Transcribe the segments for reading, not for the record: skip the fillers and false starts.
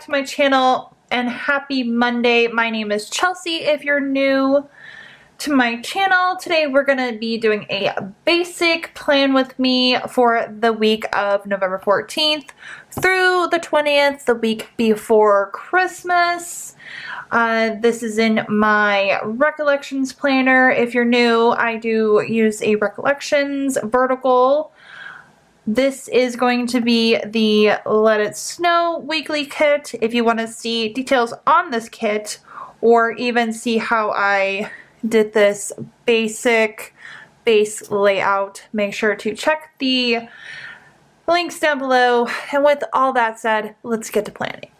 back to my channel and happy Monday. My name is Chelsea. If you're new to my channel, today we're going to be doing a basic plan with me for the week of November 14th through the 20th, the week before Christmas. This is in my Recollections Planner. If you're new, I do use a Recollections vertical. This is going to be the Let It Snow weekly kit. If you want to see details on this kit or even see how I did this basic base layout, make sure to check the links down below. And with all that said, let's get to planning.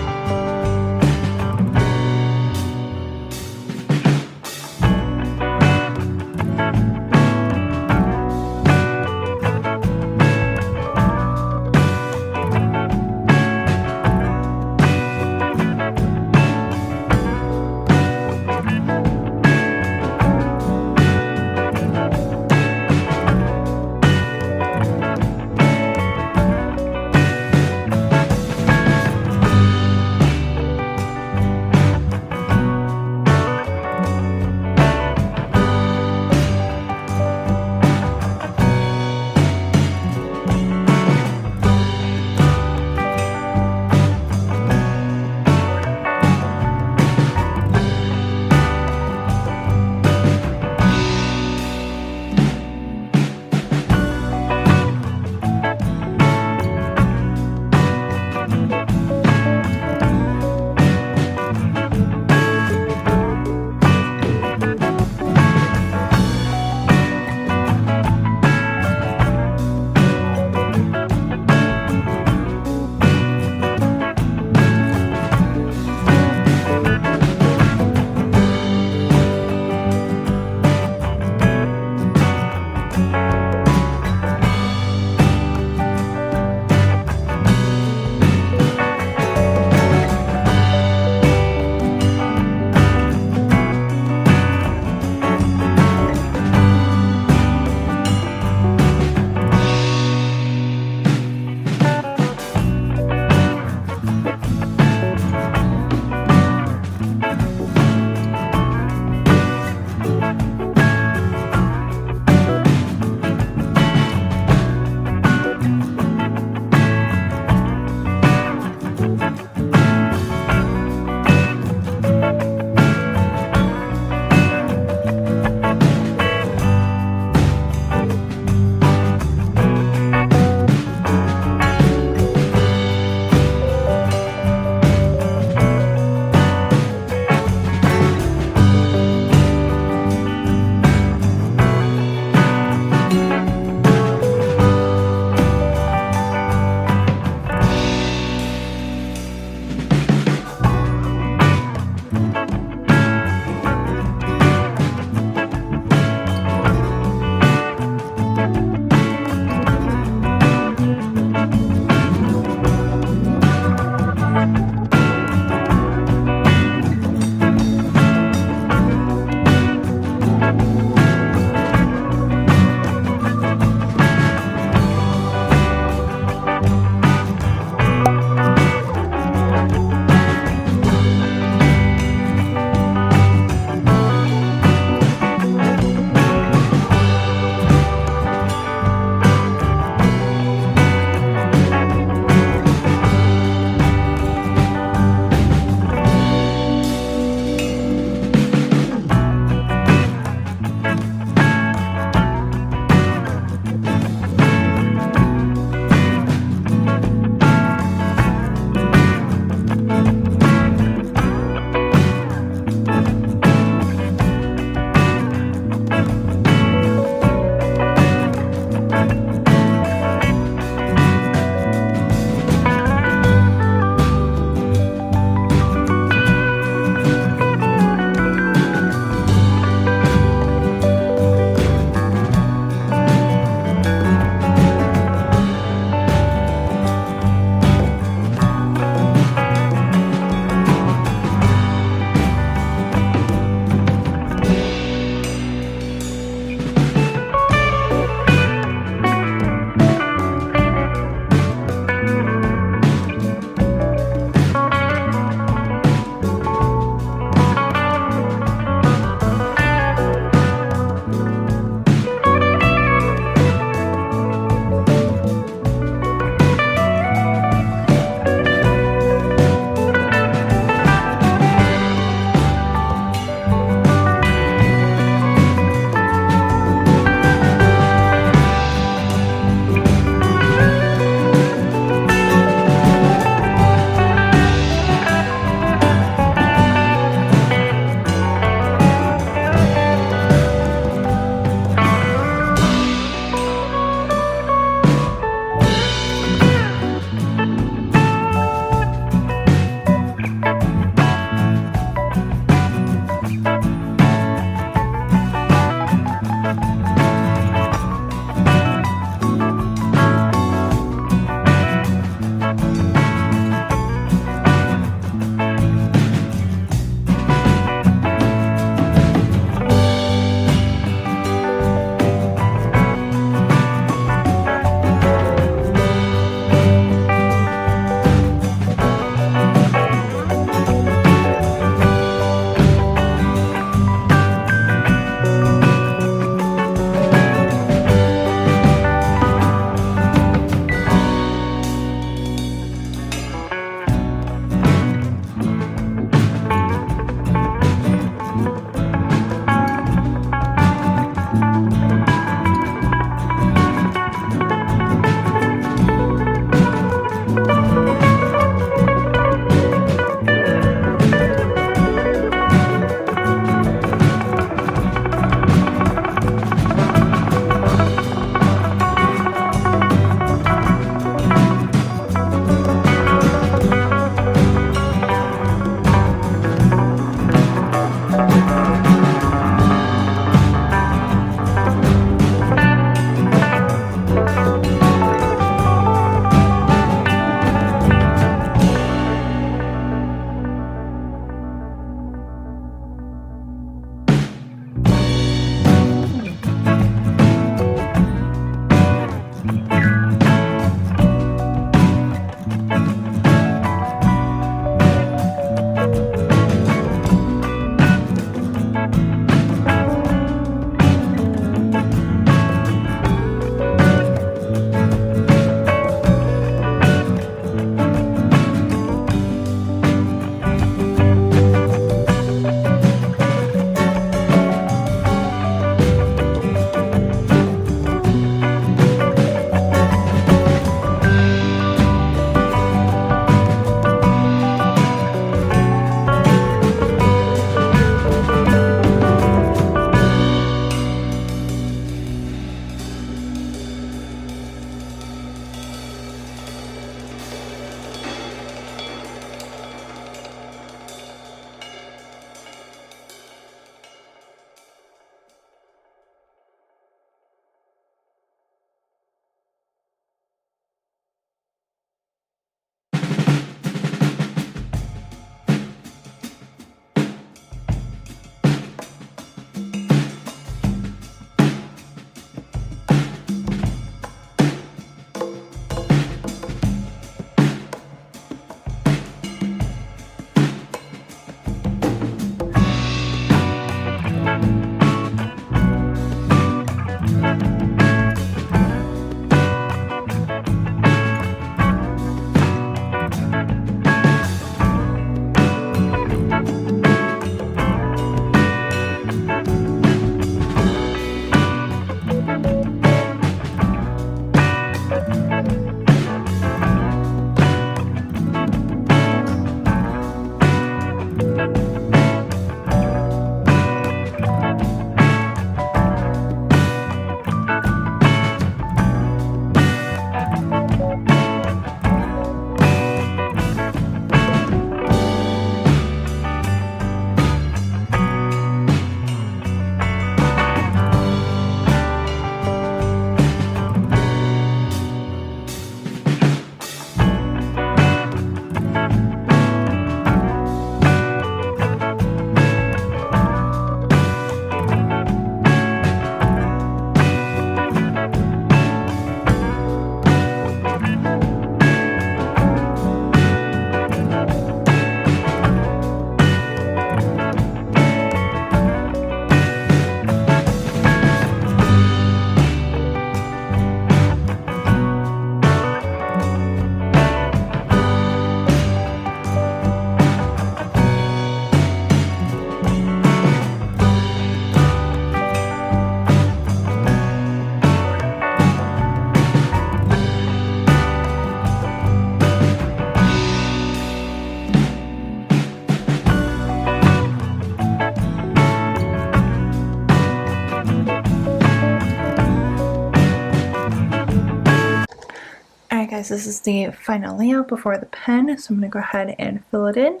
guys, this is the final layout before the pen, so I'm going to go ahead and fill it in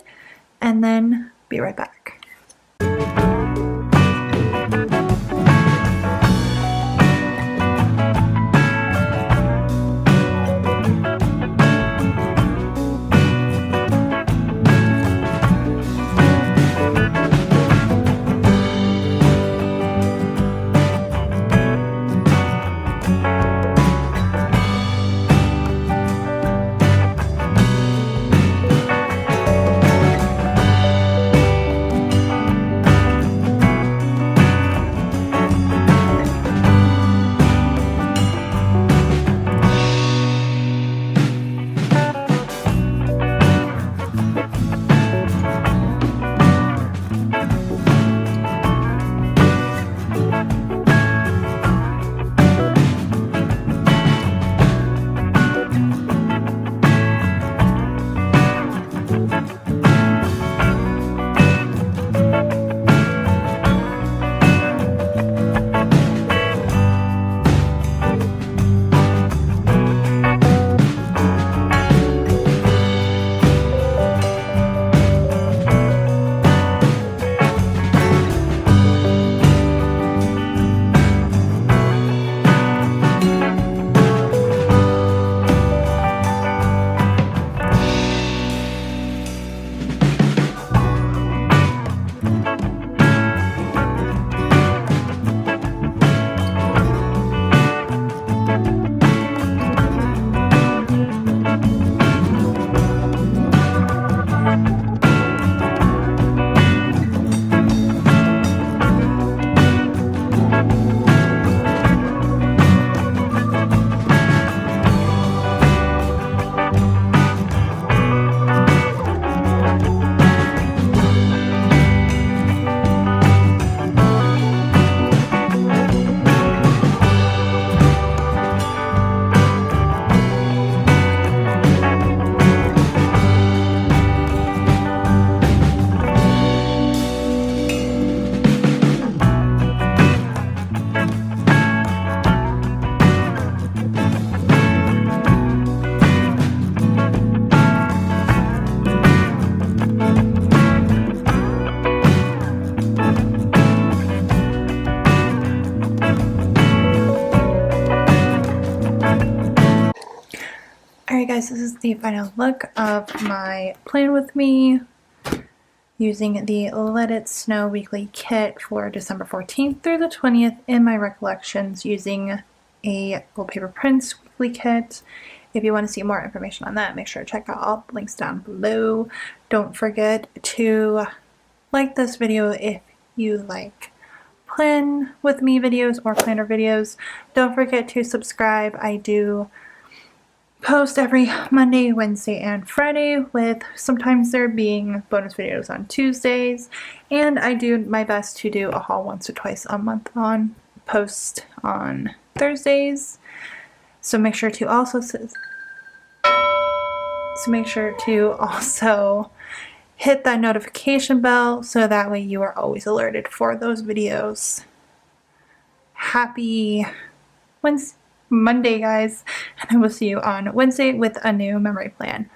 and then be right back. Alright guys, this is the final look of my plan with me using the Let It Snow weekly kit for December 14th through the 20th in my Recollections using a GoldPaperPrints weekly kit. If you want to see more information on that, make sure to check out all the links down below. Don't forget to like this video if you like plan with me videos or planner videos. Don't forget to subscribe. I do post every Monday, Wednesday, and Friday, with sometimes there being bonus videos on Tuesdays, and I do my best to do a haul once or twice a month on post on Thursdays. So make sure to also hit that notification bell so that way you are always alerted for those videos. Happy Monday, guys, and I will see you on Wednesday with a new memory plan.